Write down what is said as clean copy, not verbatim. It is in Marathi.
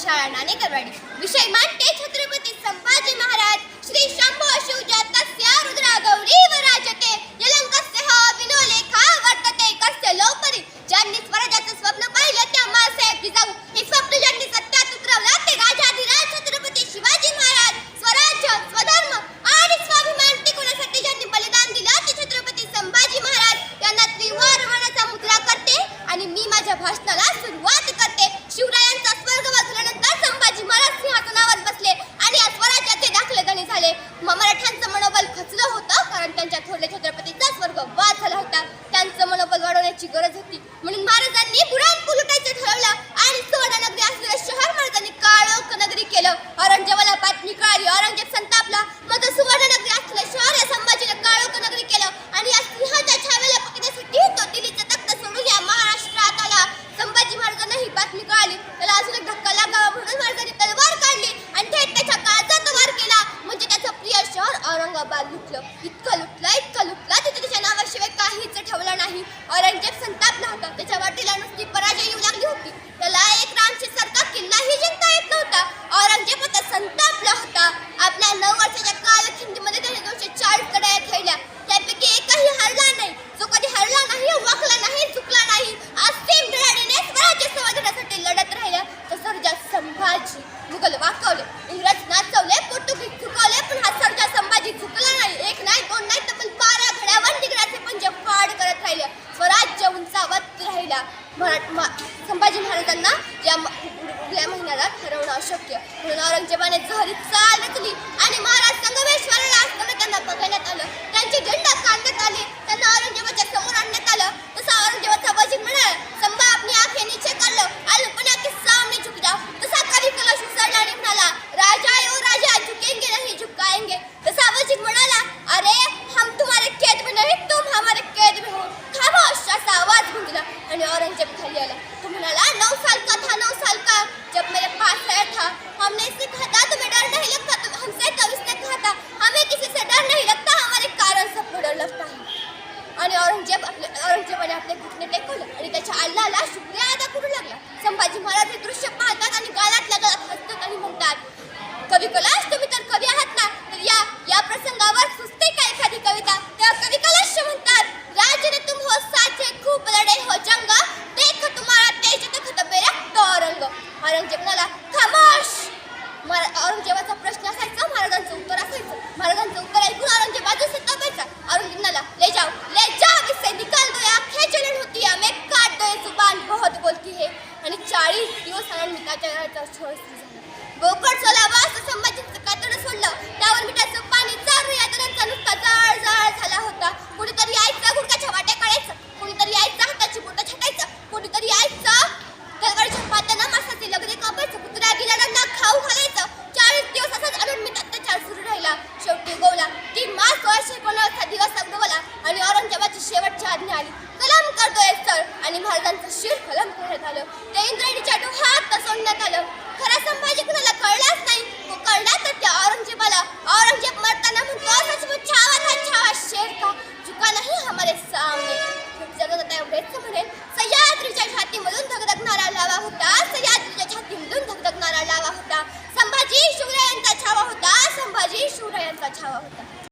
शाळा नाणेकरवाडी. विषय मांडते छत्रपती संभाजी महाराज. श्री शंभो शिवजा तस्य रुद्रा गौरी वराजते यलंकस्य हा विनोलेखा वर्तते कस्य लोपरी. ज्यांनी स्वराज्याचं स्वप्न पाहिलं त्या मासाहेब जिजाऊ. हे स्वप्न ज्यांनी सत्यात उतरवलं ते राजाधिराज छत्रपती शिवाजी महाराज. स्वराज्य, स्वधर्म आणि स्वाभिमान टिकवण्यासाठी ज्यांनी बलिदान दिलं ते छत्रपती संभाजी महाराज. यांना त्रिवार वनाचा मुद्रा करते आणि मी माझ्या भाषणाला सुरुवात करते. शिवरायांचा स्वर्गवास झाल्यानंतर संभाजी महाराज सिंहासनावर बसले आणि या स्वराज्याचे दाखलेदारी झाले. मराठ्यांचं मनोबल खचलं होतं कारण त्यांच्या थोरल्या छत्रपतीचा स्वर्गवास झाला होता. त्यांचं मनोबल वाढवण्याची गरज होती म्हणून महाराजांनी बुऱ्हाणपूर लुटायचं ठरवलं आणि सुवर्णनगरी असलेलं शहर महाराजांनी काळोख नगरी केलं. औरंगजेबाला बातमी कळाली. औरंगजेब संतापला. मग सुवर्णनगरी असलेलं शहर या संभाजीने काळोख नगरी केलं आणि या सिंहाच्या छाव्याला पकडण्यासाठी तो दिल्लीचा तख्त सोडून या महाराष्ट्रात आला. संभाजी महाराजांना ही बातमी कळाली. त्याला अजून एक धक्का लागावा म्हणून महाराजांनी तलवार काढली आणि थेट त्याच्या काळजात वार केला. म्हणजे त्याचं प्रिय शहर औरंगाबाद लुटलं. इतकं लुटलं तिथे त्याच्या नावाशिवाय काहीच ठेवलं नाही. औरंगजेब संतापला होता. त्याच्या वाटेला नुसती पराजय येऊ लागली होती. त्याला एक रामशेर सारखा किल्लाही जिंकता येत नव्हता. औरंगजेब आता संतापला होता. आपल्या 9 वर्षाच्या कालखंडीमध्ये त्याने 240 लढाया खेळल्या. त्यापैकी एकही हरला नाही. जो कधी हरला नाही, वाकला नाही, चुकला नाही, असीम धडाडीने स्वराज्य संवर्धनासाठी लढत राहिला. तो सर्जा संभाजी. मुघल वाकवले, इंग्रज नाचवले, पोर्तुगीज झुकवले, पण हा सर्जा संभाजी झुकला नाही. एक नाही, 2 नाही, तब्बल 12 घड्यावर निगडाचे पंजे फाड करत राहिले. स्वराज्य उंचावत राहिला. संभाजी महाराजांना या महिन्याला ठरवणं अशक्य म्हणून औरंगजेबाने जहरी चाल रचली आणि महाराज संगमेश्वराला असताना त्यांना बघण्यात आलं. त्यांचे झेंडा काढण्यात आले. त्यांना औरंगजेबाच्या समोर आणण्यात आलं. तसा औरंगजेबाचा वजीर म्हणाला, संभा आपली आंखें नीचे कर लो, अलपना के सामने झुक जाओ. तसा कवी कलश उसळला आणि म्हणाला, राजा ओ राजा, झुकेंगे नहीं झुकाएंगे. तसा वजीर म्हणाला, अरे हम तुम्हारे कैद में नहीं, तुम हमारे कैद में हो. खामोश असा आवाज गुंजला आणि औरंगजेब खाली आला. तो म्हणाला, 9 साल का था, 9 साल का जब मेरे पास आया था. हमने इससे कहा था तुम्हें डर नहीं लगता. तुम हमसे तब इसने कहा था हमें किसी से डर नहीं लगता, हमारे कारण सबको डर लगता है. आणि औरंगजेबाने आपले घुटणे टेकवले आणि त्याच्या अल्लाहला शुक्रिया अदा करू लागला. संभाजी महाराज हे दृश्य पाहतात आणि गालातल्या गालात हसतात आणि म्हणतात, कवी कलाश तुम्ही तर कवी आहात ना, तर या प्रसंगावर सुचते का एखादी कविता? तेव्हा कवी कलाश म्हणतात, राजने तुम हो साचे खूप लढे हो जंग, देख तुम्हाला तेज तखत बेरक्त औरंग. औरंगजेब म्हणाला, खामोश. औरंगजेबाचा प्रश्न असायचा, महाराजांचं उत्तर असायचं. महाराजांचं उत्तर ऐकून औरंगजेब बाजूसे तापायचा. औरंगजेब म्हणाला, ले जाओ इससे निकाल दो, आंखें जलन होती है, हमें काट दो, जुबान बहुत बोलती है. आणि 40 दिवस मिठाच्या छळ झाला. बोकड सोलावा असं संभाजीचं कातडं सोडलं. त्यावर मिठाचं पाणी चार या त्यांचा नुसता जाळ झाला होता. कोणीतरी आईचा गुडकाच्या वाट्या काढायचं, कोणीतरी आईचा हाताची बोटं छाटायचं, कोणीतरी आईचा तलवारीच्या पात्यानं मासाचे लगडे कापायचं, कुत्र्या गिलांना खाऊ घालायचं. 40 दिवस असाच अरुण मी अत्याचार सुरू राहिला. शेवटी गोवला 3 मार्च 1619 दिवस उगवला आणि औरंगजेबाची शेवटची आज्ञा आली, कलम करतोय सर. आणि महाराजांचं शिर कलम करण्यात आलं. ते इंद्रायणीच्या डोहात सोडण्यात आलं.